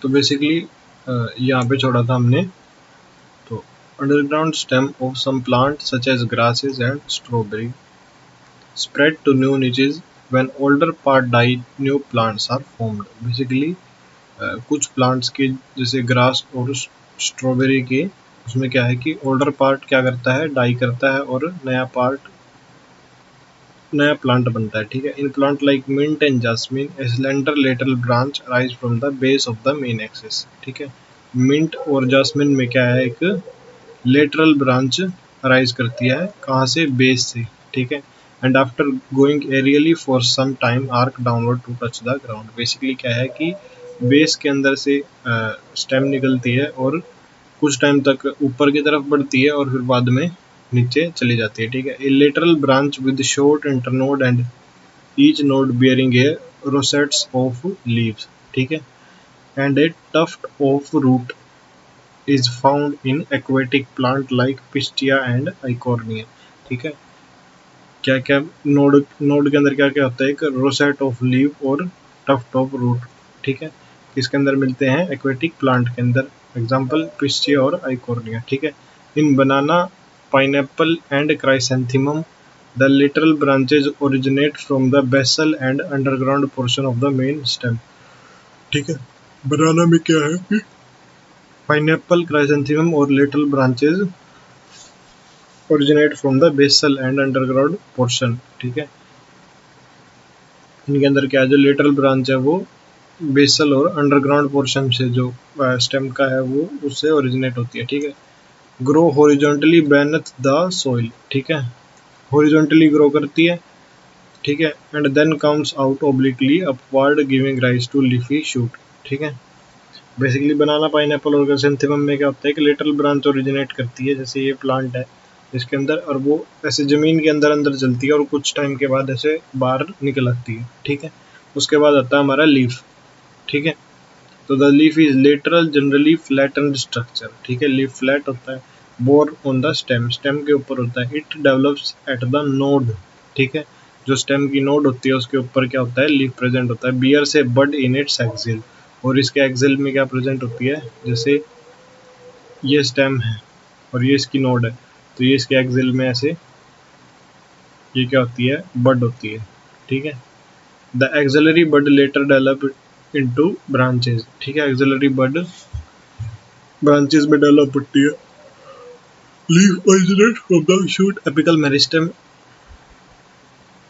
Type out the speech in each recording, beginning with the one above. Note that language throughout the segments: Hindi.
तो बेसिकली यहाँ पे छोड़ा था हमने। तो underground stem of some plant such as grasses and strawberry spread to new niches when older part die, new plants are formed। Basically कुछ प्लांट्स के जैसे ग्रास और स्ट्रॉबेरी के उसमें क्या है कि ओल्डर पार्ट क्या करता है, डाई करता है और नया प्लांट बनता है। ठीक है, in plant like mint and jasmine a slender lateral branch rise from the base of the main axis. ठीक है, मिंट और जास्मिन में क्या है, एक लेटरल ब्रांच राइज करती है, कहाँ से, बेस से। ठीक है, and after going aerially for some time arch downward to touch the ground. Basically क्या है कि बेस के अंदर से स्टेम निकलती है और कुछ टाइम तक ऊपर की तरफ बढ़ती है और फिर बाद में नीचे चली जाती है। ठीक है, a lateral branch with short internode and each node bearing a rosettes of leaves. ठीक है, and a tuft of root is found in aquatic plant like Pistia and Eichhornia। ठीक है, क्या क्या नोड नोड के अंदर क्या क्या होता है, एक रोसेट ऑफ लीव और टफ्ट ऑफ रूट। ठीक है, किसके अंदर मिलते हैं, एक्वेटिक प्लांट के अंदर, एग्जांपल पिस्टिया और आइकोर्निया। ठीक है, in banana, pineapple and chrysanthemum the lateral branches originate from the basal and underground portion of the main stem. ठीक है, बनाना में क्या है कि पाइनएप्पल, क्राइसेंथेमम और lateral branches originate from the basal and underground portion. ठीक है, इनके अंदर क्या है, जो लेटरल ब्रांच है वो बेसल और अंडरग्राउंड पोर्शन से जो स्टेम का है वो उससे ओरिजिनेट होती है। ठीक है, grow horizontally beneath the soil. ठीक है, हॉरिजॉन्टली ग्रो करती है। ठीक है, and then comes out obliquely upward giving rise to leafy shoot. ठीक है, बेसिकली बनाना, पाइनएप्पल और क्राइसेंथेमम में क्या होता है कि लेटरल ब्रांच ओरिजिनेट करती है, जैसे ये प्लांट है इसके अंदर, और वो ऐसे जमीन के अंदर अंदर चलती है और कुछ टाइम के बाद ऐसे बाहर निकल आती है। ठीक है, उसके बाद आता है हमारा लीफ। ठीक है, तो the leaf is lateral generally flattened structure. ठीक है, लीफ फ्लैट होता है, bore on the stem, stem के ऊपर होता है। It develops at the node. ठीक है, जो स्टेम की नोड होती है उसके ऊपर क्या होता है, लीफ प्रेजेंट होता है। बियर से बड इन इट्स एक्सिल, और इसके एक्सिल में क्या प्रेजेंट होती है, जैसे ये स्टेम है और ये इसकी नोड है, तो ये इसके एक्सिल में ऐसे ये क्या होती है, बड होती है। ठीक है, the axillary bud later develop into branches. ठीक है, एक्सिलरी बड ब्रांचेस में डेवलप होती है। Leaf originate from the shoot apical meristem.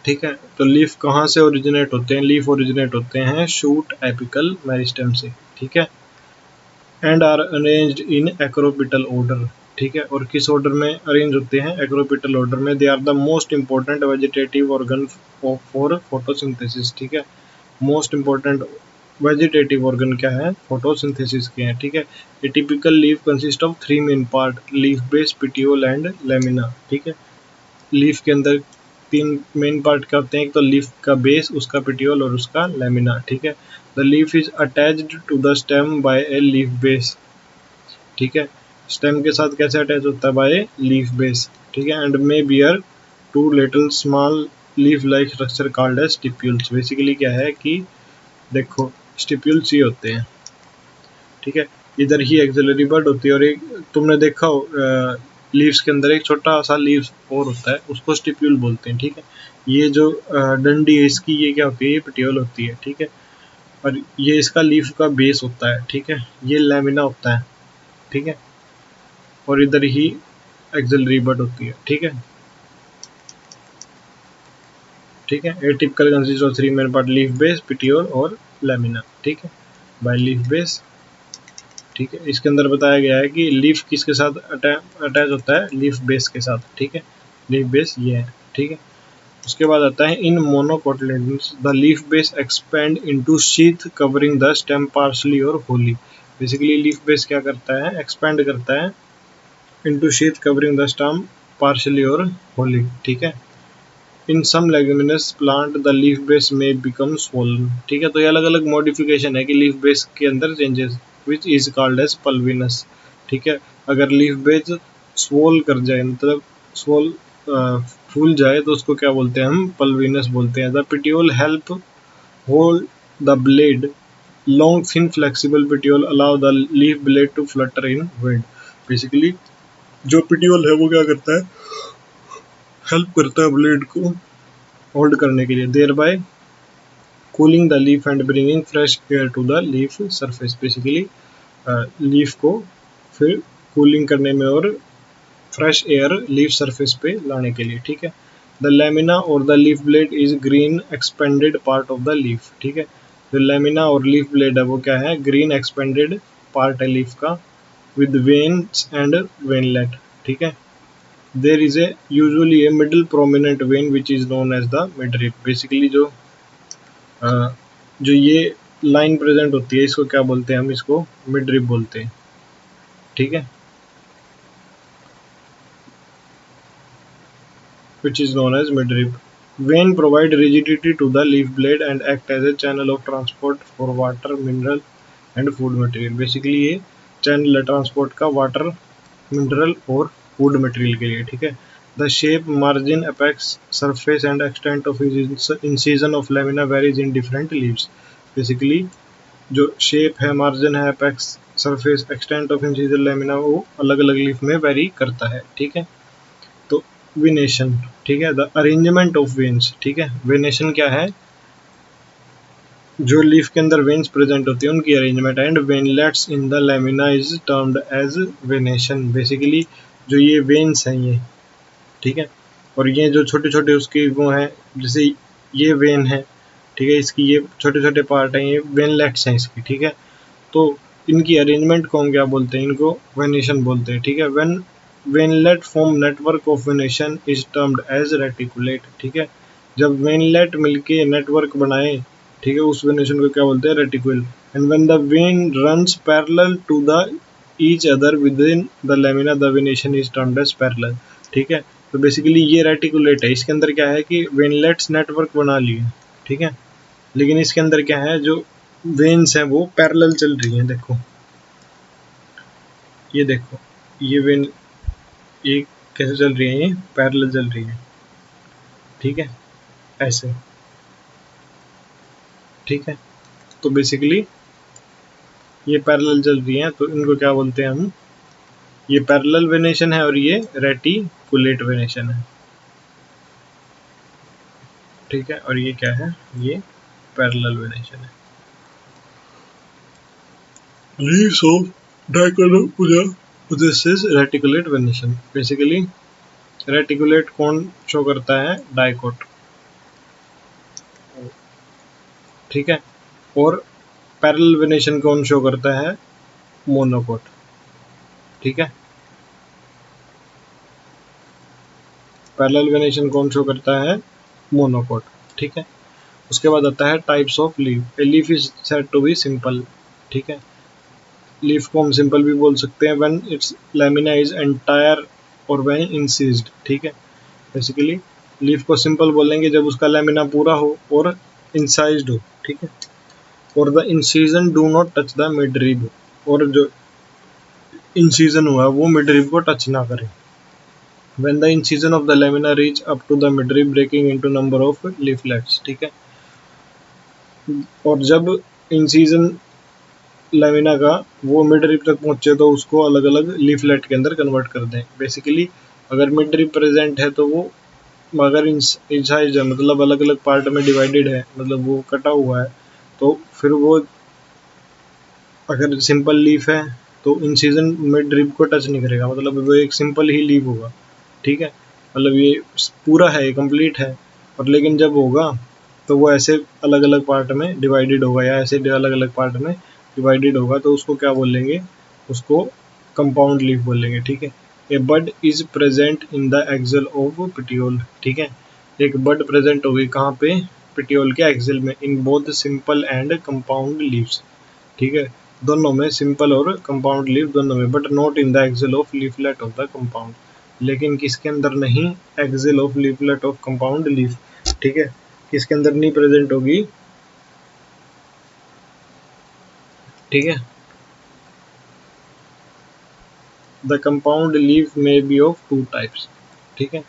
ठीक है, तो लीफ कहाँ से ओरिजिनेट होते हैं, लीफ ओरिजिनेट होते हैं शूट एपिकल मेरिस्टेम से। ठीक है, and are arranged in acropetal order. ठीक है, और किस ऑर्डर में अरेंज होते हैं, एक्रोपिटल ऑर्डर में। They are the most important vegetative organ for photosynthesis. ठीक है, मोस्ट इंपॉर्टेंट वेजिटेटिव ऑर्गन क्या है, फोटोसिंथेसिस के हैं। ठीक है, ए typical leaf consist of 3 main part, leaf base, petiole and lamina. ठीक है, लीफ के अंदर 3 मेन पार्ट क्या होते हैं, एक तो लीफ का बेस, उसका पिटियोल और उसका लेमिना। ठीक है, the leaf is attached to the stem by a leaf base. ठीक है, स्टेम के साथ कैसे अटैच होता है, बाय लीफ बेस। ठीक है, and may bear 2 little small leaf like structure called as stipules. Basically क्या है कि देखो स्टिप्यूल्स ही होते हैं। ठीक है, इधर ही एक्सिलरी बड होती है, और एक तुमने देखा हो लीव्स के अंदर एक छोटा सा लीव्स और होता है, उसको स्टिप्यूल बोलते हैं। ठीक है, ये जो डंडी है इसकी, ये क्या होती है, ये पेटियोल होती है। ठीक है, और ये इसका लीफ का बेस होता है। ठीक है, ये लैमिना होता है। ठीक है, और इधर ही एक्सिलरी बड होती है। ठीक है, ठीक है, ए typical consist of 3 main part, leaf base, petiole और लैमिना। ठीक है, बाय लीफ बेस। ठीक है, इसके अंदर बताया गया है कि लीफ किसके साथ अटैच होता है, लीफ बेस के साथ। ठीक है, लीफ बेस ये है। ठीक है, उसके बाद आता है in monocotyledons the leaf base expand into sheath covering the stem partially और होली। बेसिकली लीफ बेस क्या करता है, एक्सपेंड करता है into sheath covering the stem partially और होली। ठीक है, in some leguminous plant the leaf base may become swollen. ठीक है, तो ये अलग अलग मॉडिफिकेशन है कि लीफ बेस के अंदर changes, which is called as pulvinus. ठीक है, अगर लीफ बेस स्वोल कर जाए, मतलब स्वोल फूल जाए, तो उसको क्या बोलते हैं हम, पल्विनस बोलते हैं। The petiole help hold the blade long thin flexible petiole allow the leaf blade to flutter in wind. Basically जो पिटियोल है वो क्या करता है, हेल्प करता है ब्लेड को होल्ड करने के लिए, thereby cooling the leaf and bringing fresh air to the leaf surface. Basically leaf को फिर कूलिंग करने में और फ्रेश एयर लीफ सरफेस पे लाने के लिए, ठीक है। द लेमिना और the leaf blade is green expanded part of the leaf, ठीक है। जो लेमिना और लीफ ब्लेड है वो क्या है, ग्रीन एक्सपेंडेड पार्ट है लीफ का, विद वेन्स एंड वेनलेट, ठीक है। There is a usually a middle prominent vein which is known as the midrib. Basically जो ये लाइन प्रेजेंट होती है इसको क्या बोलते हैं, हम इसको मिडरिप बोलते हैं, ठीक है, which is known as midrib. Vein provide rigidity to the leaf blade and act as a channel of transport for water, mineral and food material. Basically ये चैनल है ट्रांसपोर्ट का वाटर, मिनरल और फूड मटेरियल के लिए, ठीक है। The shape, margin, apex, surface and extent of incision of lamina varies in different leaves. Basically जो शेप है, मार्जिन है, apex, surface, extent of incision lamina वो अलग अलग लीफ में वेरी करता है, ठीक है। तो वेनेशन, ठीक है, द अरेंजमेंट ऑफ वेन्स, ठीक है। वेनेशन क्या है, जो लीफ के अंदर वेन्स प्रेजेंट होती है उनकी arrangement, and veinlets in the lamina is termed as venation. Basically जो ये वेन्स हैं ये, ठीक है, और ये जो छोटे छोटे उसके वो हैं, जैसे ये वेन है, ठीक है, इसकी ये छोटे छोटे पार्ट हैं, ये वेनलेट्स हैं इसकी, ठीक है। तो इनकी अरेंजमेंट को हम क्या बोलते हैं, इनको वेनेशन बोलते हैं, ठीक है। When veinlet form network of venation is termed as reticulate, ठीक है। जब वेनलेट मिलके नेटवर्क बनाए, ठीक है, उस वेनेशन को क्या बोलते हैं, reticulate. And when the vein runs parallel to the each other within the lamina the venation is termed as parallel, ठीक है। तो बेसिकली ये रेटिकुलेट है, इसके अंदर क्या है कि वेनलेट्स नेटवर्क बना लिए, ठीक है, लेकिन इसके अंदर क्या है, जो वेन्स हैं वो पैरेलल चल रही हैं। देखो ये देखो, ये वेन ये कैसे चल रही है, ये पैरेलल चल रही है, ठीक है, ऐसे, ठीक है। तो बेसिकली ये पैरेलल चल रही हैं, तो इनको क्या बोलते हैं हम, ये पैरेलल वेनेशन है और ये रेटिकुलेट वेनेशन है, ठीक है। और ये क्या है, ये पैरेलल वेनेशन है। लीव्स ऑफ डाइकोटोपुजा, this is reticulate venation. Basically reticulate कौन शो करता है, डाइकोट, ठीक है। और पैरेलल वेनेशन कौन शो करता है, मोनोकोट, ठीक है। पैरेलल वेनेशन कौन शो करता है, मोनोकोट, ठीक है। उसके बाद आता है types of leaf. A leaf is said to be simple, ठीक है। लीफ को हम सिंपल भी बोल सकते हैं when it's lamina is entire और व्हेन इंसिज्ड, ठीक है। बेसिकली लीफ को सिंपल बोलेंगे जब उसका लेमिना पूरा हो और इंसाइज्ड हो, ठीक है। और the incision do not touch the mid rib, और जो इंसिजन हुआ वो मिड रिब को टच ना करे। When the incision of the lamina reach up to the midrib breaking into number of leaflets, ठीक है। और जब इंसिजन लेमिना का वो मिडरिब तक पहुंचे तो उसको अलग अलग लीफलेट के अंदर कन्वर्ट कर दें। बेसिकली अगर मिडरिब प्रेजेंट है तो वो, अगर इंसाइज है मतलब अलग अलग पार्ट में डिवाइडेड है, मतलब वो कटा हुआ है, तो फिर वो अगर सिंपल लीफ है तो इंसिजन मिडरिब को टच नहीं करेगा, मतलब वो एक सिंपल ही लीफ होगा, ठीक है। मतलब ये पूरा है, ये कंप्लीट है, और लेकिन जब होगा तो वो ऐसे अलग अलग पार्ट में डिवाइडेड होगा, या ऐसे अलग अलग पार्ट में डिवाइडेड होगा, तो उसको क्या बोलेंगे, उसको कंपाउंड लीफ बोलेंगे, ठीक है। A bud is present in the axil of petiole, ठीक है। एक बड प्रेजेंट होगी कहाँ पे, पिटियोल के एक्सेल में, in both simple and compound leaves, ठीक है, दोनों में, सिंपल और कंपाउंड लीफ दोनों में, but not in the axil of leaflet of the compound, लेकिन किसके अंदर नहीं, axil of leaflet of compound leaf, ठीक है, किसके अंदर नहीं प्रेजेंट होगी, ठीक है। द कंपाउंड लीफ में बी ऑफ टू टाइप्स, ठीक है।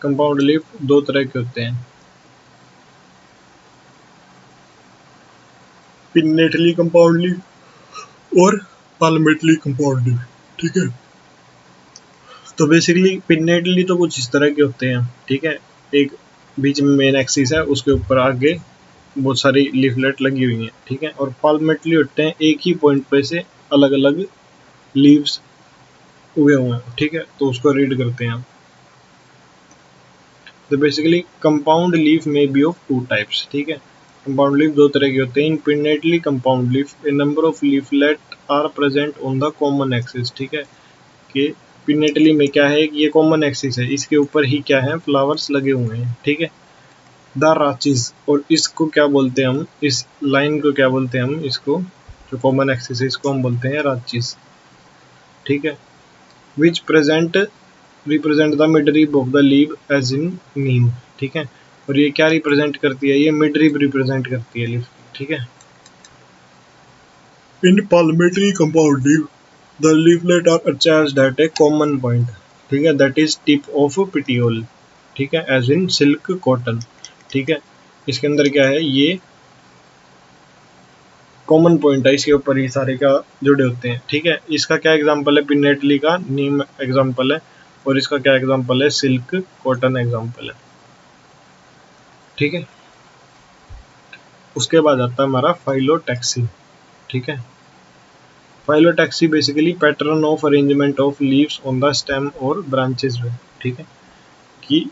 कंपाउंड लीफ दो तरह के होते हैं, पिन्नेटली कंपाउंड लीफ और पाल्मेटली कंपाउंड लीफ, ठीक है। तो बेसिकली पिन्नेटली तो कुछ इस तरह के होते हैं, ठीक है। एक बीच में मेन एक्सिस है, उसके ऊपर आगे बहुत सारी लीफलेट लगी हुई हैं, ठीक है। और पाल्मेटली होते हैं एक ही पॉइंट पे से अलग अलग लीव्स उगे हुए हैं, ठीक है। तो उसको रीड करते हैं हम। तो बेसिकली कंपाउंड लीफ में बी ऑफ टू टाइप्स, ठीक है। कंपाउंड लीफ दो तरह के होते हैं। In pinnately compound leaf a number of leaflet are present on the common axis, ठीक है। कि पिन्नेटली में क्या है कि ये कॉमन एक्सिस है, इसके ऊपर ही क्या है फ्लावर्स लगे हुए हैं, ठीक है। द राचिस, और इसको क्या बोलते हैं हम, इस लाइन को क्या बोलते हैं हम, इसको जो कॉमन एक्सिस है इसको हम बोलते हैं राचिस, ठीक है। Which present represent the midrib of the leaf as in neem, ठीक है। और ये क्या रिप्रेजेंट करती है, ये मिड रिब रिप्रेजेंट करती है लीफ, ठीक है। In palmately compound leaves the leaflet are attached at a common point, ठीक है, that is tip of petiole, ठीक है, एज इन सिल्क कॉटन, ठीक है। इसके अंदर क्या है, ये कॉमन पॉइंट है, इसके ऊपर ही सारे का जुड़े होते हैं, ठीक है। इसका क्या एग्जांपल है, पिन्नेटली का नीम एग्जांपल है, और इसका क्या एग्जांपल है, सिल्क कॉटन एग्जांपल है, ठीक है। उसके बाद आता है हमारा फाइलोटैक्सी, ठीक है। Phyllotaxy basically pattern of arrangement of leaves on the stem और ब्रांचेस में, ठीक है, कि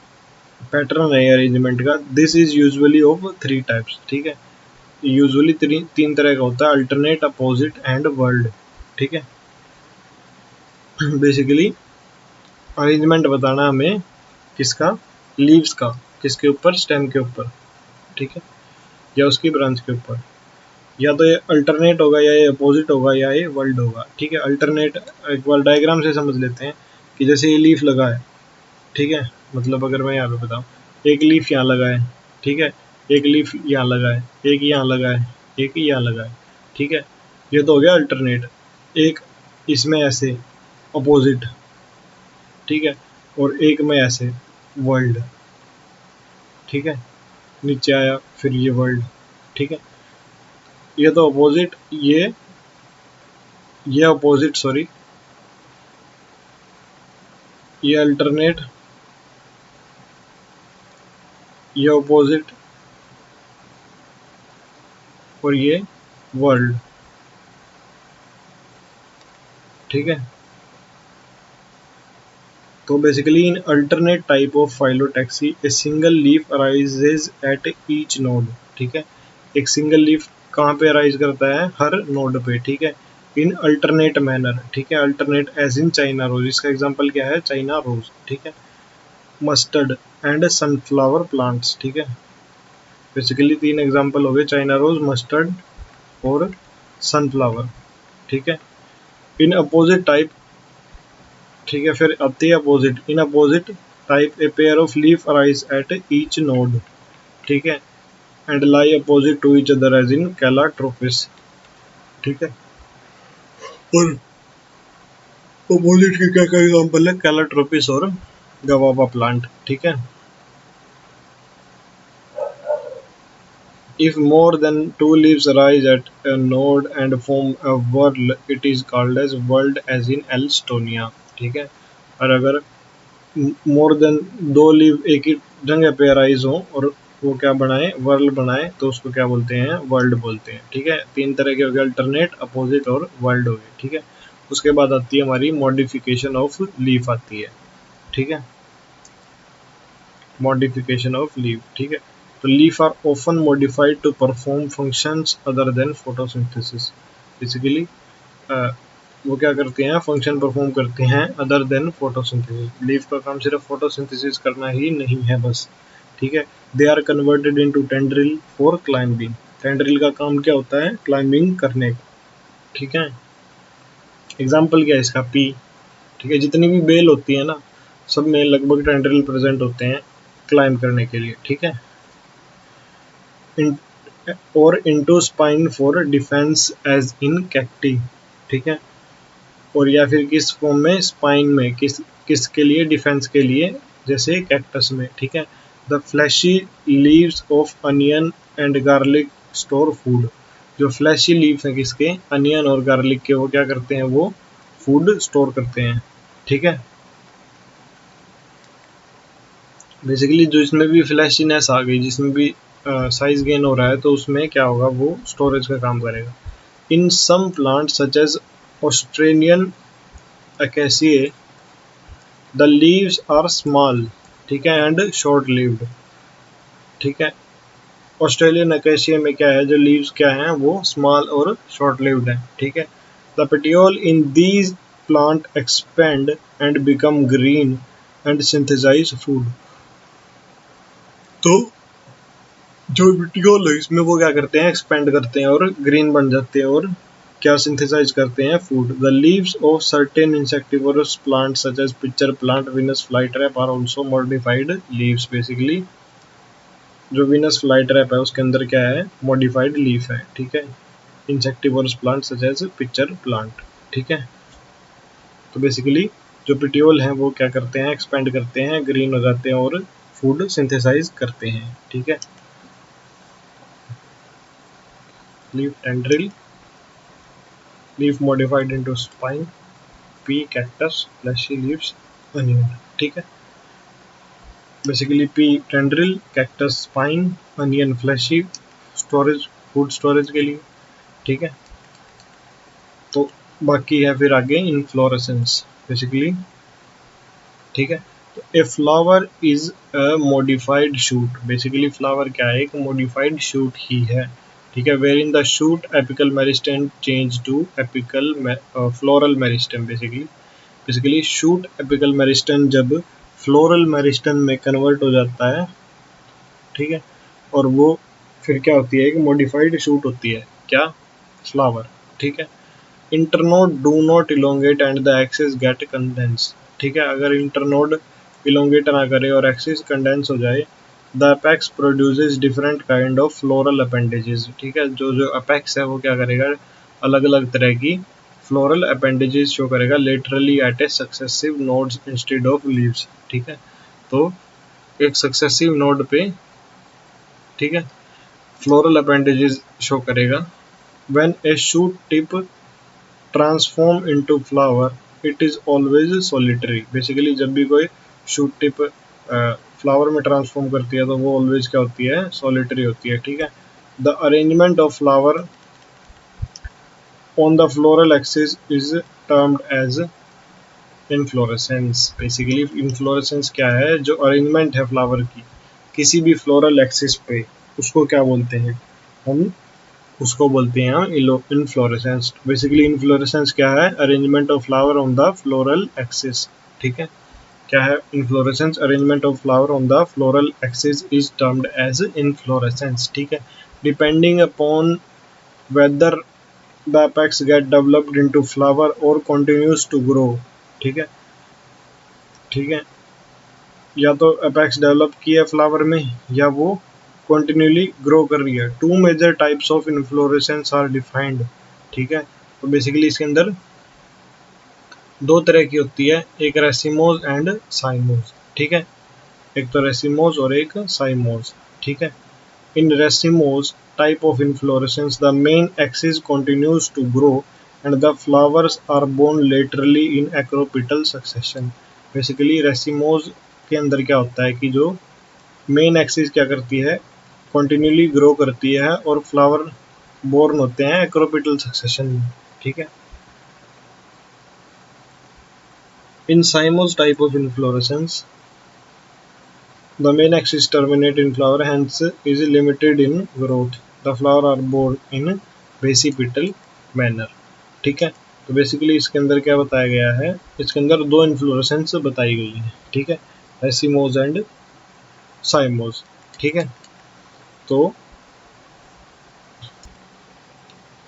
पैटर्न है अरेंजमेंट का। This is usually of three types, ठीक है। यूजुअली तीन तरह का होता है, अल्टरनेट, अपोजिट एंड वर्ल्ड, ठीक है। बेसिकली अरेंजमेंट बताना हमें किसका, लीव्स का, किसके ऊपर, स्टेम के ऊपर, ठीक है, या उसकी ब्रांच के ऊपर। या तो ये अल्टरनेट होगा, या ये अपोजिट होगा, या ये वर्ल्ड होगा, ठीक है। अल्टरनेट एक बार डायग्राम से समझ लेते हैं कि जैसे ये लीफ लगा है, ठीक है, मतलब अगर मैं यहाँ पे बताऊँ, एक लीफ यहाँ लगा है, ठीक है, एक लीफ यहाँ लगा है, एक यहाँ लगा है, एक यहाँ लगा है, ठीक है। ये तो हो गया अल्टरनेट। एक इसमें ऐसे अपोजिट, ठीक है, और एक में ऐसे वर्ल्ड, ठीक है, नीचे आया फिर ये वर्ल्ड, ठीक है। ये तो अपोजिट, ये अपोजिट, सॉरी, ये अल्टरनेट, ये अपोजिट, और ये वर्ल्ड, ठीक है। तो basically in alternate type of phyllotaxy a single leaf arises eight each node, ठीक है। एक सिंगल लीफ कहाँ पे अराइज करता है, हर नोड पे, ठीक है। इन अल्टरनेट मैनर, ठीक है, alternate as in China rose, इसका एग्जांपल क्या है, चाइना रोज, ठीक है। मस्टर्ड एंड सनफ्लावर प्लांट्स, ठीक है। बेसिकली तीन एग्जांपल हो गए, चाइना रोज, मस्टर्ड और सनफ्लावर, ठीक है। इन अपोजिट टाइप, ठीक है, फिर आती है opposite. In opposite type a pair of leaf arise at each node, ठीक है, and lie opposite to each other as in Calotropis, ठीक है। और अपोजिट के क्या क्या एग्जांपल है, कैलाट्रोपिस और गवावा प्लांट, ठीक है। If more than two leaves arise at a node and form a whorl, it is called as whorl as in Elstonia, ठीक है। और अगर मोर देन दो लीव एक ही जगह पे अराइज हो और वो क्या बनाए, वर्ल्ड बनाए, तो उसको क्या बोलते हैं, वर्ल्ड बोलते हैं, ठीक है। तीन तरह के हो गए, अल्टरनेट, अपोजिट और वर्ल्ड हो गए, ठीक है। उसके बाद आती है हमारी मॉडिफिकेशन ऑफ लीफ आती है, ठीक है, मॉडिफिकेशन ऑफ लीफ, ठीक है। तो leaf are often modified to perform functions other than photosynthesis, basically वो क्या करते हैं, फंक्शन परफॉर्म करते हैं अदर देन फोटोसिंथेसिस। लीफ का काम सिर्फ फोटोसिंथेसिस करना ही नहीं है बस, ठीक है। They are converted into tendril for climbing, tendril का काम क्या होता है, क्लाइंबिंग करने का, ठीक है। एग्जाम्पल क्या है इसका, पी, ठीक है। जितनी भी बेल होती है ना, सब में लगभग टेंड्रिल प्रेजेंट होते हैं क्लाइंब करने के लिए, ठीक है। इन और into spine for defence as in cacti, ठीक है। और या फिर किस फॉर्म में, स्पाइन में, किसके लिए, डिफेंस के लिए, जैसे कैक्टस में, ठीक है। The fleshy leaves of onion and garlic store food, जो फ्लैशी लीफ है किसके, अनियन और गार्लिक के, वो क्या करते हैं, वो फूड स्टोर करते हैं। ठीक है, बेसिकली जो इसमें भी फ्लैशीनेस आ गई, जिसमें भी साइज गेन हो रहा है, तो उसमें क्या होगा, वो स्टोरेज का काम करेगा। In some plant such as Australian acacia the leaves are small, ठीक है, एंड शॉर्ट लिव्ड। ठीक है, ऑस्ट्रेलियन अकेशिया में क्या है, जो लीव्स क्या हैं, वो स्मॉल और शॉर्ट लिव्ड है। ठीक है, the petiole in these plant expand and become green and synthesise food. तो जो पेटियोल है इसमें वो क्या करते हैं, एक्सपेंड करते हैं और ग्रीन बन जाते हैं, और क्या सिंथेसाइज करते हैं, food. The leaves of certain insectivorous plant such as pitcher plant, Venus flytrap are also modified leaves. Basically जो विनस फ्लाईट्रैप है उसके अंदर क्या है, मॉडिफाइड लीफ है। ठीक है, insectivorous plant such as pitcher plant. ठीक है, तो बेसिकली जो पिटियोल हैं वो क्या करते हैं, एक्सपेंड करते हैं, ग्रीन हो जाते हैं और फूड सिंथेसाइज करते हैं। ठीक है, leaf tendril, leaf modified into spine, pea cactus, fleshy leaves, onion. ठीक है, basically pea tendril, cactus spine, onion fleshy, storage, food storage के लिए। ठीक है, तो बाकी है फिर आगे इनफ्लोरेसेंस बेसिकली। ठीक है, तो a flower is a modified shoot. Basically flower क्या है, एक मॉडिफाइड शूट ही है। ठीक है, where in the shoot apical meristem change to apical floral meristem. Basically shoot apical meristem जब फ्लोरल मेरिस्टेम में कन्वर्ट हो जाता है, ठीक है, और वो फिर क्या होती है, एक मॉडिफाइड शूट होती है, क्या, फ्लावर। ठीक है, internode do not elongate and the axis get condense. ठीक है, अगर इंटरनोड इलोंगेट ना करे और एक्सिस कंडेंस हो जाए, the apex produces different kind of floral appendages. ठीक है, जो जो अपेक्स है वो क्या करेगा, अलग अलग तरह की फ्लोरल अपेंडेजेस शो करेगा, laterally at a successive nodes instead of leaves. ठीक है, तो एक सक्सेसिव नोड पे, ठीक है, फ्लोरल अपेंडेजेस शो करेगा। When a shoot tip transform into flower it is always solitary. Basically जब भी कोई शूट टिप फ्लावर में ट्रांसफॉर्म करती है तो वो ऑलवेज क्या होती है, सॉलिटरी होती है। ठीक है, the arrangement of flower on the floral axis is termed as inflorescence. Basically inflorescence क्या है, जो अरेंजमेंट है फ्लावर की किसी भी फ्लोरल एक्सिस पे, उसको क्या बोलते हैं, हम उसको बोलते हैं हम इनफ्लोरेसेंस। बेसिकली इनफ्लोरेसेंस क्या है, arrangement of flower on the floral axis. ठीक है, क्या है inflorescence, arrangement of flower on the floral axis is termed as inflorescence. ठीक है, depending upon whether the apex get developed into flower और कंटिन्यूज टू ग्रो। ठीक है, ठीक है, या तो अपेक्स डेवलप किया फ्लावर में या वो कंटिन्यूली ग्रो कर रही है। Two major types of inflorescence are defined. ठीक है, तो बेसिकली इसके अंदर दो तरह की होती है, एक रेसिमोज एंड साइमोज। ठीक है, एक तो रेसिमोज और एक साइमोज। ठीक है, in racemose type of inflorescence the main axis continues to grow and the flowers are borne laterally in acropetal succession. Basically racemose के अंदर क्या होता है कि जो मेन एक्सिस क्या करती है, कंटिन्यूली ग्रो करती है और फ्लावर बोर्न होते हैं एक्रोपिटल सक्सेशन में। ठीक है, in cymose type of inflorescence the main axis terminate in flower, hence is limited in growth. The flower are borne in basipetal manner. ठीक है, तो बेसिकली इसके अंदर क्या बताया गया है, इसके अंदर दो इन्फ्लोरेसेंस बताई गई है। ठीक है, रेसिमोज एंड साइमोज। ठीक है, तो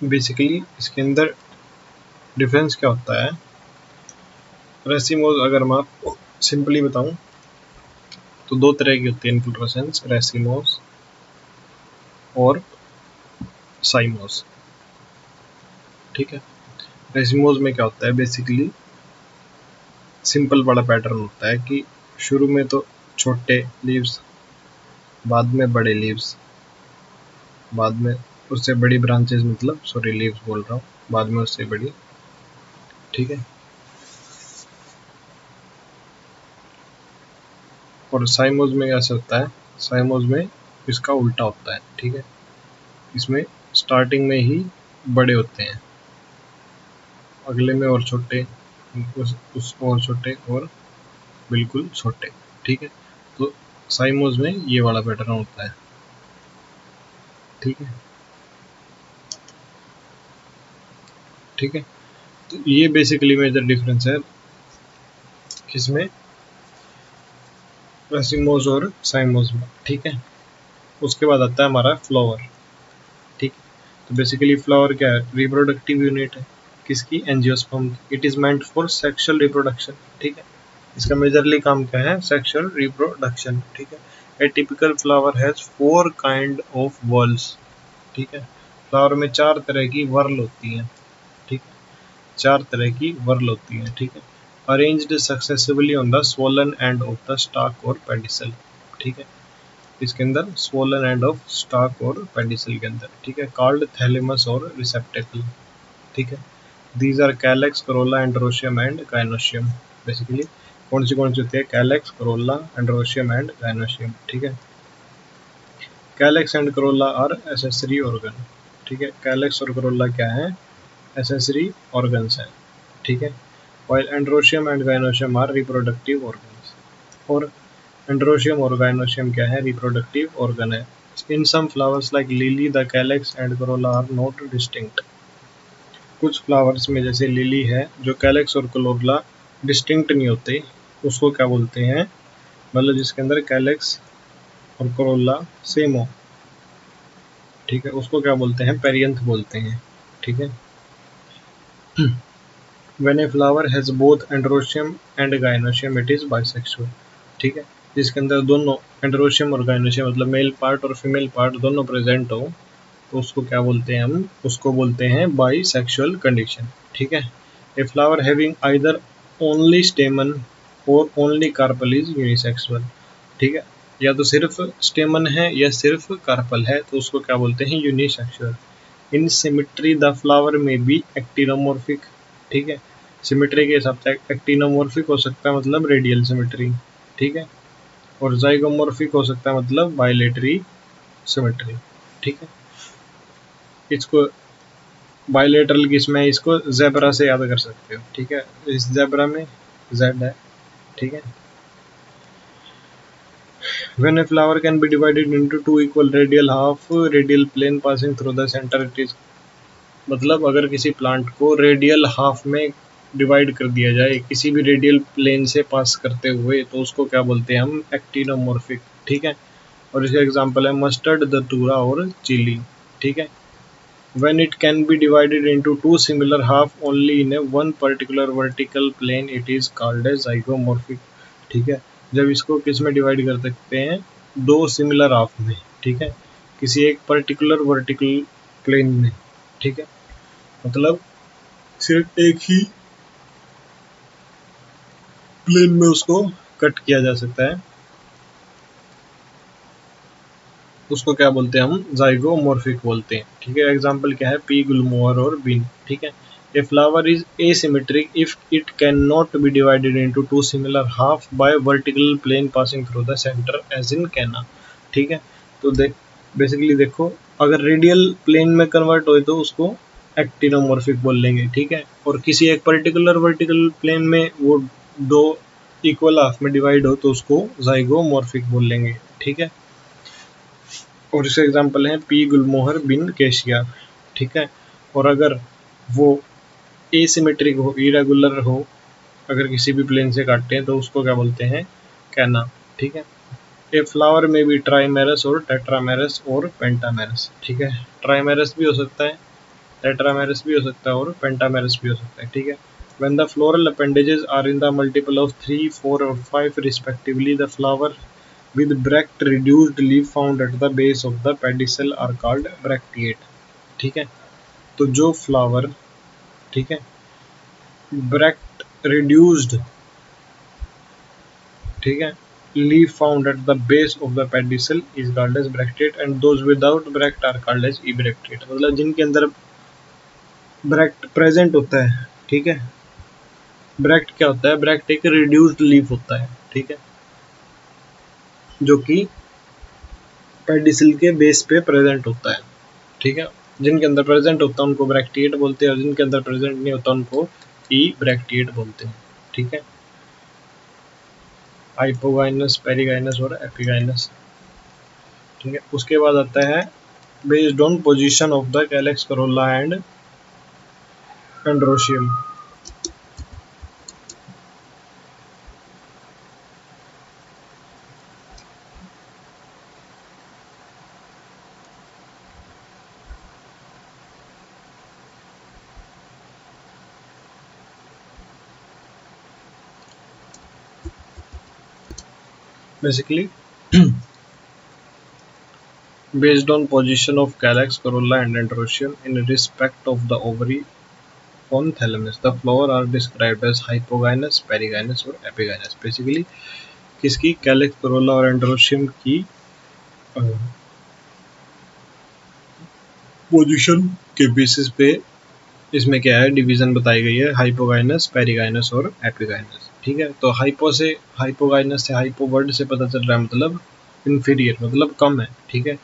बेसिकली इसके अंदर डिफरेंस क्या होता है, रेसिमोज अगर मैं आपको सिंपली बताऊं तो दो तरह की होती है इन्फ्लोरेसेंस, रेसिमोज और साइमोज। ठीक है, रेसिमोज में क्या होता है, बेसिकली सिंपल बड़ा पैटर्न होता है कि शुरू में तो छोटे लीव्स, बाद में बड़े लीव्स, बाद में उससे बड़ी ब्रांचेस मतलब सॉरी लीव्स बोल रहा हूँ, बाद में उससे बड़ी, ठीक है। और साइमोज में कैसे होता है, साइमोज में इसका उल्टा होता है, ठीक है। इसमें स्टार्टिंग में ही बड़े होते हैं, अगले में और छोटे, उस और छोटे और बिल्कुल छोटे, ठीक है। तो साइमोज में ये वाला पैटर्न होता है, ठीक है, ठीक है। तो ये बेसिकली मेजर डिफरेंस है किसमें, रेसिमोज और साइमोज में, ठीक है। उसके बाद आता है हमारा फ्लावर, ठीक। तो बेसिकली फ्लावर क्या है, रिप्रोडक्टिव यूनिट है किसकी, angiosperm. It is meant for sexual reproduction, ठीक है। इसका मेजरली काम क्या है, सेक्सुअल रिप्रोडक्शन, ठीक है। ए typical flower has 4 kind of walls, ठीक है। फ्लावर में 4 तरह की वर्ल होती हैं, ठीक है, 4 तरह की वर्ल होती हैं, ठीक है। Arranged successively on the swollen end of the stock और पेडिसल, ठीक है। इसके अंदर स्वोलन एंड ऑफ स्टॉक और पेडिसल के अंदर, ठीक है, कॉल्ड थैलेमस और रिसेप्टेकल, ठीक है। These are calyx, corolla, androecium and gynoecium. Basically कौन सी होती है, calyx, corolla, androecium and gynoecium, ठीक है। Calyx and corolla are accessory organ, ठीक है। कैलेक्स और करोला क्या है, एसेसरी ऑर्गन्स हैं, ठीक है। while androecium and gynoecium are reproductive organs, और एंड्रोशियम और गाइनोशियम क्या है, रिप्रोडक्टिव ऑर्गन है। In some flowers like lily the calyx and corolla are not distinct. कुछ फ्लावर्स में जैसे लिली है, जो कैलेक्स और कलोरला डिस्टिंक्ट नहीं होते, उसको क्या बोलते हैं, मतलब जिसके अंदर कैलेक्स और करोला सेम हो, ठीक है, उसको क्या बोलते हैं, पेरियंथ बोलते हैं, ठीक है। When a flower has both androecium and gynoecium, it is bisexual, ठीक है। जिसके अंदर दोनों एंड्रोशियम और गाइनोशियम मतलब मेल पार्ट और फीमेल पार्ट दोनों प्रेजेंट हो, तो उसको क्या बोलते हैं, हम उसको बोलते हैं बाईसेक्सुअल कंडीशन, ठीक है। A flower having either only स्टेमन और ओनली कार्पल इज यूनिसेक्सुअल, ठीक है। या तो सिर्फ स्टेमन है या सिर्फ कार्पल है, तो उसको क्या बोलते हैं, unisexual. In symmetry the flower में बी एक्टिनोमॉर्फिक, ठीक है। सिमिट्री के हिसाब से एक्टिनोमॉर्फिक हो सकता है मतलब रेडियल सिमिट्री, ठीक है। और जाइगोमॉर्फिक हो सकता है मतलब बायलेटरी सिमिट्री, ठीक है। इसको बायलेटरल किसमें, इसको ज़ेब्रा से याद कर सकते हो, ठीक है। इस ज़ेब्रा में जेड है, ठीक है। When a flower can be divided into two equal radial half radial plane passing through the center, it is मतलब अगर किसी प्लांट को रेडियल हाफ में डिवाइड कर दिया जाए किसी भी रेडियल प्लेन से पास करते हुए, तो उसको क्या बोलते हैं हम, एक्टिनोमॉर्फिक, ठीक है। और इसका एग्जांपल है मस्टर्ड, दतूरा और चिली, ठीक है। When it can be divided into two similar half only in a one particular vertical plane, it is called as zygomorphic, ठीक है। जब इसको किस में डिवाइड कर सकते हैं, दो सिमिलर हाफ में, ठीक है, किसी एक पर्टिकुलर वर्टिकल प्लेन में, ठीक है। मतलब सिर्फ एक ही प्लेन में उसको कट किया जा सकता है, उसको क्या बोलते हैं हम, जाइगोमॉर्फिक बोलते हैं, ठीक है। एग्जांपल क्या है, पी, गुलमोहर और बीन, ठीक है। A flower is asymmetric if it can not be divided into two similar half by vertical plane passing through the centre as in canna, ठीक है। तो बेसिकली देखो, अगर रेडियल प्लेन में कन्वर्ट हो तो उसको एक्टिनोमॉर्फिक बोल लेंगे, ठीक है। और किसी एक पर्टिकुलर वर्टिकल प्लेन में वो दो इक्वल हाफ में डिवाइड हो तो उसको जाइगोमॉर्फिक बोल लेंगे, ठीक है। और इसके एग्जांपल हैं पी, गुलमोहर, बिन, केशिया, ठीक है। और अगर वो एसिमेट्रिक हो, इरेगुलर हो, अगर किसी भी प्लेन से काटते हैं तो उसको क्या बोलते हैं, कैना, ठीक है। ए फ्लावर में भी ट्राइमेरस और टेट्रामेरस और पेंटामेरस, ठीक है। ट्राइमेरस भी हो सकता है, टेट्रामेरस भी हो सकता है और पेंटामेरस भी हो सकता है, ठीक है। When the floral appendages are in the multiple of 3, 4 or 5 respectively, the flower with bracts reduced leaf found at the base of the pedicel are called bracteate, ठीक है। तो जो फ्लावर, ठीक है, ब्रैक्ट रिड्यूस्ड, ठीक है, leaf found at the base of the pedicel is called as bracteate and those without bract are called as ebracteate। मतलब जिनके अंदर ब्रैक्ट प्रेजेंट होता है, ठीक है। ब्रैक्ट क्या होता है? ब्रैक्ट एक रिड्यूस्ड लीफ होता है, ठीक है, जो कि पेडिसिल के बेस पे प्रेजेंट होता है, ठीक है। जिनके अंदर प्रेजेंट होता है उनको ब्रैक्टिएट बोलते हैं और जिनके अंदर प्रेजेंट नहीं होता उनको इब्रैक्टिएट बोलते हैं, ठीक है। हाइपोगाइनस, पेरिगाइनस और एपिगाइनस, ठीक है। उसके बाद आता है based on position of the calyx Corolla and androecium. Basically, based on position of calyx, corolla and androecium in respect of the ovary on thalamus, the flower are described as hypogynous, perigynous और epigynous। Basically, किसकी? कैलिक्स, करोला और एंड्रोशियम की पोजीशन के बेसिस पे इसमें क्या है, डिवीजन बताई गई है, हाइपोगाइनस, पेरिगाइनस और एपिगाइनस, ठीक है। तो हाइपोगाइनस से, हाइपो वर्ड से पता चल रहा है मतलब इंफीरियर, मतलब कम है, ठीक है।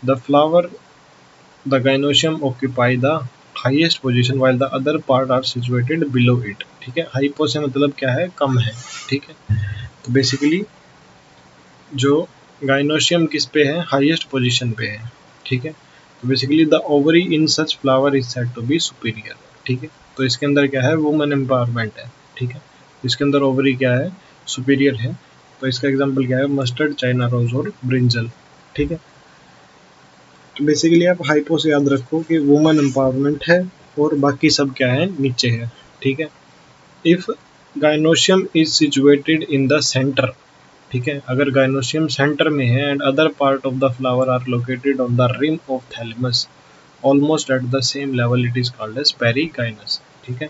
The flower, the gynoecium occupy the highest position while the other part are situated below it, ठीक है। हाइपो से मतलब क्या है? कम है, ठीक है। तो बेसिकली जो गाइनोशियम किस पे है? हाईएस्ट पोजीशन पे है, ठीक है। तो basically the ovary in such flower is said to be superior, ठीक है। तो इसके अंदर क्या है? वुमन एम्पावरमेंट है, ठीक है। इसके अंदर ओवरी क्या है? सुपीरियर है। तो इसका एग्जांपल क्या है? मस्टर्ड, चाइना रोज और ब्रिंजल, ठीक है। तो बेसिकली आप हाइपो से याद रखो कि वुमन एम्पावरमेंट है और बाकी सब क्या है? नीचे है, ठीक है। If gynoecium is situated in the centre, ठीक है, अगर गाइनोशियम सेंटर में है and other part of the flower are located on the rim of thalamus almost at the same level, it is called as perigynous, ठीक है।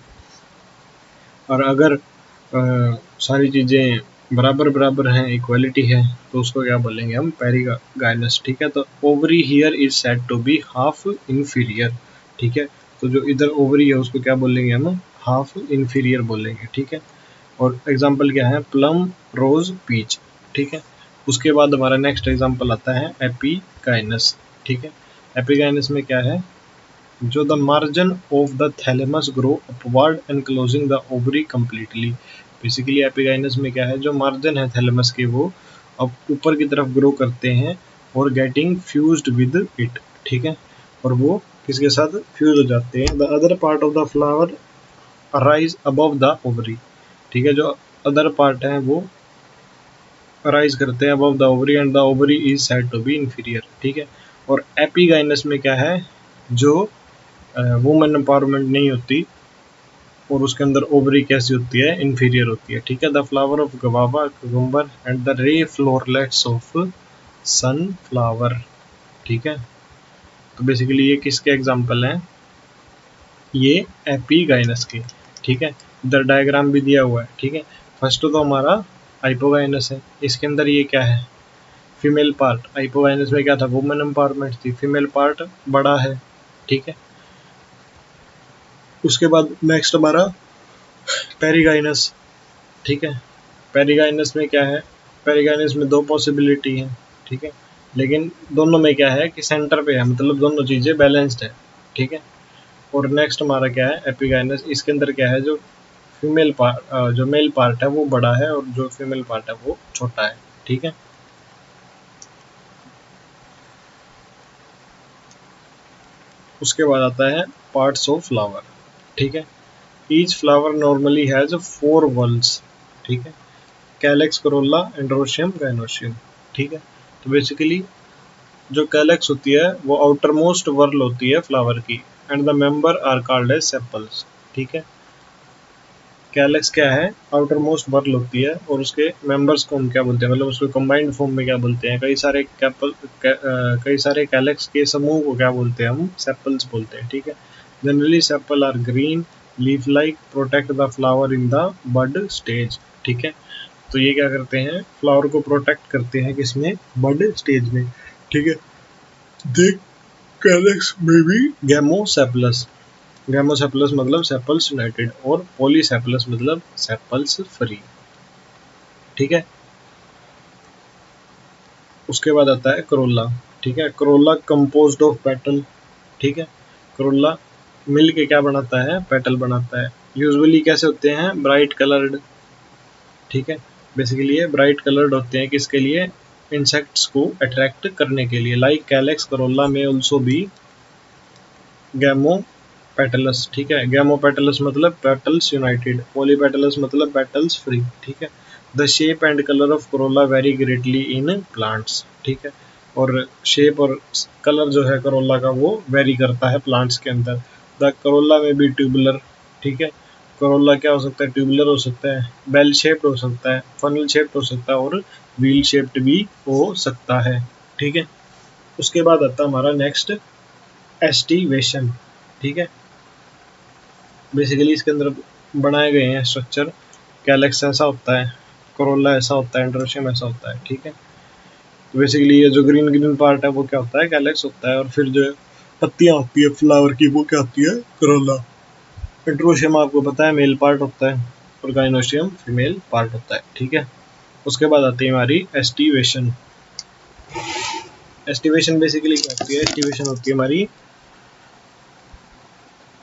और अगर सारी चीज़ें बराबर बराबर हैं, इक्वालिटी है, तो उसको क्या बोलेंगे हम? पेरिगाइनस, ठीक है। तो ovary here is said to be half inferior, ठीक है। तो जो इधर ओवरी है उसको क्या बोलेंगे हम? हाफ इंफीरियर बोलेंगे, ठीक है। और एग्जाम्पल क्या है? प्लम, रोज, पीच, ठीक है। उसके बाद हमारा नेक्स्ट एग्जाम्पल आता है एपिगाइनस, ठीक है। एपिगाइनस में क्या है? जो the margin of the thalamus grow upward enclosing the ovary completely. Basically epigynous में क्या है? जो मार्जिन है थैलेमस के वो अब ऊपर की तरफ ग्रो करते हैं और गेटिंग फ्यूज्ड विद इट, ठीक है। और वो किसके साथ फ्यूज हो जाते हैं? The other part of the flower arise above the ovary, ठीक है। जो अदर पार्ट है वो अराइज करते हैं above the ovary and the ovary is said to be inferior, ठीक है। और एपिगाइनस में क्या है? जो वुमेन एम्पावरमेंट नहीं होती और उसके अंदर ओवरी कैसी होती है? इंफीरियर होती है, ठीक है। The flower of guava, cucumber and the ray florets of sunflower, ठीक है। तो बेसिकली ये किसके एग्जाम्पल हैं? ये एपिगाइनस के, ठीक है। इधर डायग्राम भी दिया हुआ है, ठीक है। फर्स्ट तो हमारा हाइपोगाइनस है, इसके अंदर ये क्या है? Female part. हाइपोगाइनस में क्या था? वुमेन एम्पावरमेंट थी, फीमेल पार्ट बड़ा है, ठीक है। उसके बाद नेक्स्ट हमारा पेरिगाइनस, ठीक है। पेरिगाइनस में क्या है? पेरिगाइनस में दो पॉसिबिलिटी है, ठीक है। लेकिन दोनों में क्या है कि सेंटर पे है, मतलब दोनों चीज़ें बैलेंस्ड है, ठीक है। और नेक्स्ट हमारा क्या है? एपिगाइनस। इसके अंदर क्या है? जो फीमेल पार्ट, जो मेल पार्ट है वो बड़ा है और जो फीमेल पार्ट है वो छोटा है, ठीक है। उसके बाद आता है पार्ट्स ऑफ फ्लावर, ठीक है। ईच फ्लावर नॉर्मली हैज 4 वल्स, ठीक है। कैलेक्स, करोला, एंड्रोशियम, गाइनोशियम, ठीक है। तो बेसिकली जो कैलेक्स होती है वो आउटर मोस्ट वर्ल होती है फ्लावर की and the member are called as sepals, ठीक है। कैलेक्स क्या है? आउटर मोस्ट वर्ल होती है और उसके मेंबर्स को हम क्या बोलते हैं? मतलब उसको कंबाइंड फॉर्म में क्या बोलते हैं? कई सारे कैलेक्स के समूह को क्या बोलते हैं हम? सेपल्स बोलते हैं, ठीक है। Generally sepal are green, leaf like, protect the flower in the bud stage, ठीक है। तो ये क्या करते हैं, फ्लावर को प्रोटेक्ट करते हैं किसमें, बड स्टेज में, ठीक है। देख कैलेक्स में भी गैमोसेपलस, गैमोसेपलस मतलब सेपल्स यूनाइटेड, और पॉलीसेपलस मतलब सेपल्स फ्री, ठीक है। उसके बाद आता है करोला, ठीक है। करोला कंपोज्ड ऑफ पेटल, ठीक है। करोला मिल के क्या बनाता है, पेटल बनाता है। यूजुअली कैसे होते हैं, ब्राइट कलर्ड, ठीक है। बेसिकली ये ब्राइट कलर्ड होते हैं किसके लिए, इंसेक्ट्स को अट्रैक्ट करने के लिए। लाइक कैलेक्स करोला में ऑल्सो भी गैमो पेटलस, ठीक है। गैमो पेटलस मतलब पेटल्स यूनाइटेड, पॉलीपेटलस मतलब पेटल्स फ्री, ठीक है। The shape and colour of Corolla very greatly in plants, ठीक है। और शेप और कलर जो है करोला का वो वेरी करता है प्लांट्स के अंदर। द करोला में भी ट्यूबुलर, ठीक है। करोला क्या हो सकता है, ट्यूबुलर हो सकता है, बेल शेप्ड हो सकता है, फनल शेप्ड हो सकता है, और व्हील शेप्ड भी हो सकता है, ठीक है। उसके बाद आता है हमारा नेक्स्ट एस्टिवेशन, ठीक है। बेसिकली इसके अंदर बनाए गए हैं स्ट्रक्चर, कैलेक्स ऐसा होता है, करोला ऐसा होता है, एंड्रोशियम ऐसा होता है, ठीक है। तो बेसिकली ये जो ग्रीन ग्रीन पार्ट है वो क्या होता है, कैलेक्स होता है, और फिर जो पत्तियां होती है फ्लावर की वो क्या होती है, करोला। एंड्रोशियम आपको पता है मेल पार्ट होता है, और गाइनोशियम फीमेल पार्ट होता है, ठीक है। उसके बाद आती है हमारी एस्टिवेशन। एस्टिवेशन बेसिकली क्या होती है, एस्टिवेशन होती है हमारी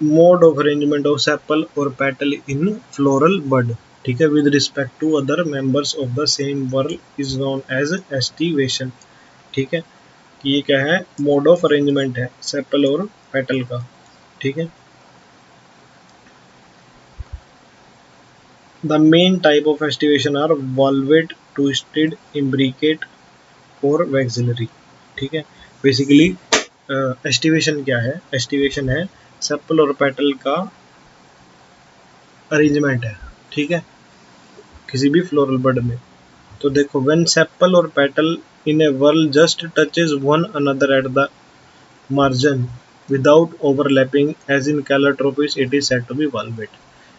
mode of arrangement of sepal और पेटल इन फ्लोरल बड, ठीक है, with respect to other members of the same whorl is known as aestivation, ठीक है। कि ये क्या है, मोड ऑफ अरेंजमेंट है सेपल और पेटल का, ठीक है। The main type of aestivation are valvate, twisted, imbricate और वैक्सिलरी, ठीक है। बेसिकली एस्टिवेशन क्या है, एस्टिवेशन है सेपल और पेटल का अरेंजमेंट है, ठीक है, किसी भी फ्लोरल बड में। तो देखो व्हेन सेपल और petal in a whorl just touches one another at the margin without overlapping as in calotropis it is said to be valvate.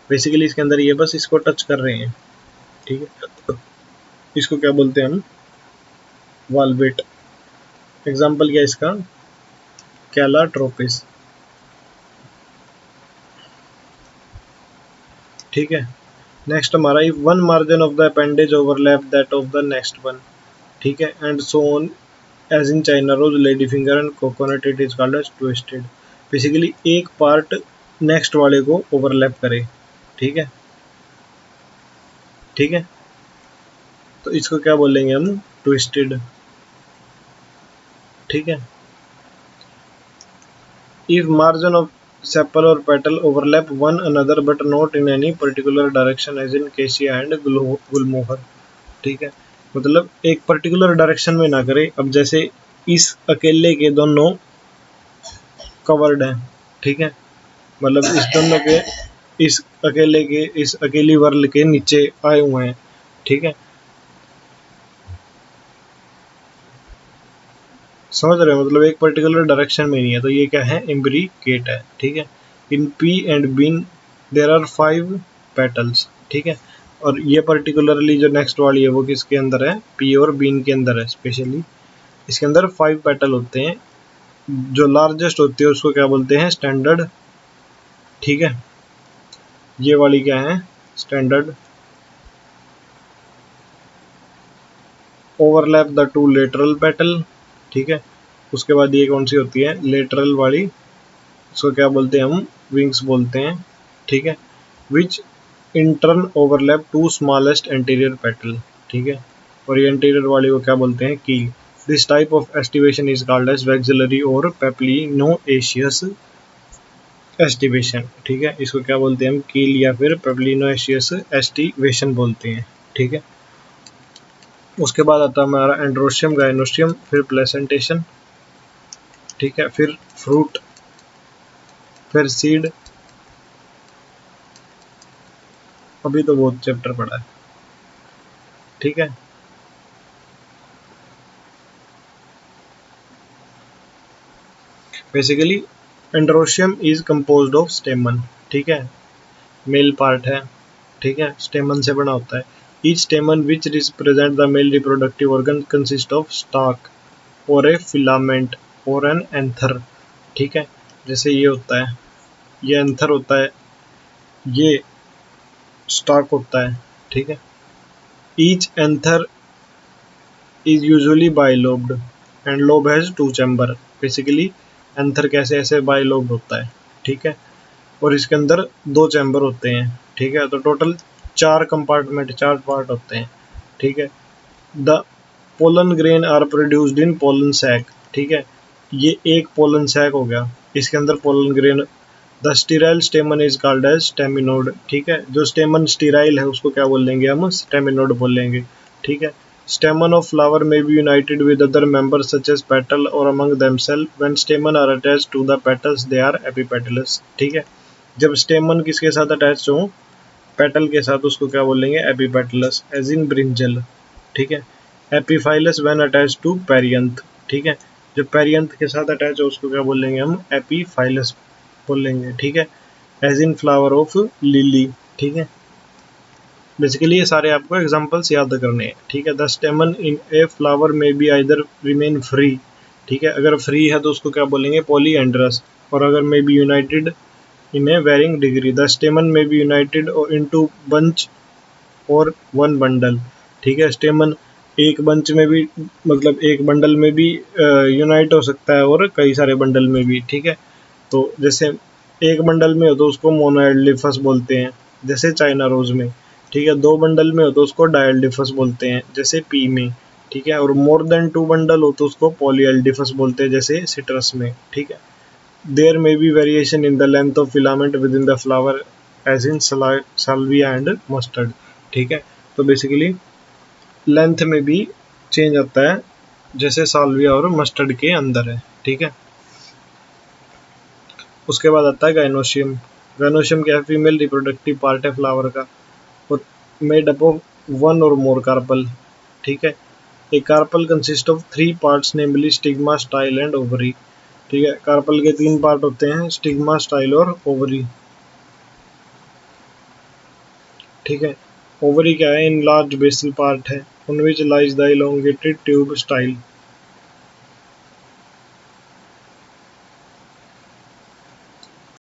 Basically इसके अंदर ये बस इसको टच कर रहे हैं, ठीक है, इसको क्या बोलते हैं हम, वॉल्वेट। एग्जाम्पल क्या है इसका, कैलाट्रोपिस, ठीक है। नेक्स्ट हमारा one margin of the appendage overlap that of the next one, ठीक है, and so on as in China rose, lady finger and coconut it is called as twisted. Basically एक पार्ट नेक्स्ट वाले को ओवरलैप करे, ठीक है, ठीक है। तो इसको क्या बोलेंगे हम, ट्विस्टेड, ठीक है। इफ मार्जिन ऑफ सेपल और petal overlap one another but not in any particular direction as in cassia and गुलमोहर, ठीक है। मतलब एक पर्टिकुलर डायरेक्शन में ना करे, अब जैसे इस अकेले के दोनों कवर्ड हैं, ठीक है, मतलब इस दोनों के, इस अकेले के, इस अकेली वर्ल के नीचे आए हुए हैं, ठीक है। समझ रहे हो, मतलब एक पर्टिकुलर डायरेक्शन में नहीं है, तो ये क्या है, इम्ब्रिकेट है, ठीक है। In pea and bean there are 5 petals, ठीक है। और ये पर्टिकुलरली जो नेक्स्ट वाली है वो किसके अंदर है, पी और बीन के अंदर है स्पेशली। इसके अंदर 5 पेटल होते हैं, जो लार्जेस्ट होती है उसको क्या बोलते हैं, स्टैंडर्ड, ठीक है। ये वाली क्या है, standard. Overlap the two lateral petal, ठीक है। उसके बाद ये कौन सी होती है, लेटरल वाली, इसको क्या बोलते हैं हम, विंग्स बोलते हैं, ठीक है। Which in turn overlap two smallest anterior petal, ठीक है। और ये एंटीरियर वाली को क्या बोलते हैं, keel. This type of aestivation is called as vexillary और पेप्लिनोएशियस एस्टिवेशन, ठीक है। इसको क्या बोलते हैं हम, कील या फिर पेप्लिनोएशियस एस्टिवेशन बोलते हैं, ठीक है। उसके बाद आता है हमारा एंड्रोशियम, गाइनोशियम, फिर प्लेसेंटेशन, ठीक है, फिर फ्रूट, फिर सीड। अभी तो बहुत चैप्टर पड़ा है, ठीक है। Basically androecium is composed of स्टेमन, ठीक है, मेल पार्ट है, ठीक है, स्टेमन से बना होता है। Each स्टेमन which represent the male reproductive organ consist of stock और ए फिलामेंट और एन एंथर। ठीक है, जैसे ये होता है, ये एंथर होता है, ये स्टाक होता है। ठीक है, each anther is usually bilobed and lobe has two chamber. Basically anther कैसे ऐसे बाइलोब्ड होता है। ठीक है, और इसके अंदर दो चैम्बर होते हैं। ठीक है, तो टोटल 4 कंपार्टमेंट, 4 पार्ट होते हैं। ठीक है, the pollen grain are produced in pollen sac. ठीक है, ये एक पोलन सैक हो गया, इसके अंदर pollen grain. The sterile stamen is called as staminode. ठीक है, जो स्टेमन स्टीराइल है उसको क्या बोल लेंगे हम, स्टेमिनोड बोल लेंगे। ठीक है, स्टेमन of flower may be united with other members such as petal or among themselves. When stamen are attached to the petals they are epipetalous। ठीक है, जब स्टेमन किसके साथ अटैच हो, पेटल के साथ, उसको क्या बोलेंगे, एपिपेटलस, एज इन ब्रिंजल। ठीक है, epiphyllous when attach to perianth. ठीक है, जब पेरियंथ के साथ अटैच हो उसको क्या बोलेंगे हम, एपीफाइलस बोलेंगे। ठीक है, as in flower of lily. ठीक है, बेसिकली ये सारे आपको एग्जांपल्स याद करने हैं। ठीक है, द स्टेमन इन ए फ्लावर में बी आइदर रिमेन फ्री। ठीक है, अगर फ्री है तो उसको क्या बोलेंगे, पॉलीएंड्रस, और अगर may be united in a varying degree. The stamen may be united into bunch और वन बंडल। ठीक है, स्टेमन एक बंच में भी, मतलब एक बंडल में भी यूनाइट हो सकता है और कई सारे बंडल में भी। ठीक है, तो जैसे एक बंडल में हो तो उसको मोनोएल्डिफस बोलते हैं, जैसे चाइना रोज में। ठीक है, 2 बंडल में हो तो उसको डायल्डिफस बोलते हैं, जैसे पी में। ठीक है, और मोर देन 2 बंडल हो तो उसको पॉलीएल्डिफस बोलते हैं, जैसे सिट्रस में। ठीक है, there may be variation in the length of filament within the flower as in salvia and mustard. ठीक है, तो बेसिकली लेंथ में भी चेंज आता है, जैसे साल्विया और मस्टर्ड के अंदर है। ठीक है, उसके बाद आता है गाइनोशियम। गाइनोशियम क्या है, फीमेल रिप्रोडक्टिव पार्ट है फ्लावर का, और मेड अप ऑफ 1 और मोर कार्पल। ठीक है, a carpel consist of 3 parts namely stigma, style and ovary. ठीक है, कार्पल के 3 पार्ट होते हैं, स्टिग्मा, स्टाइल और ओवरी। ठीक है, ओवरी क्या है, इन लार्ज बेसल पार्ट है, उन which lies the elongated tube style.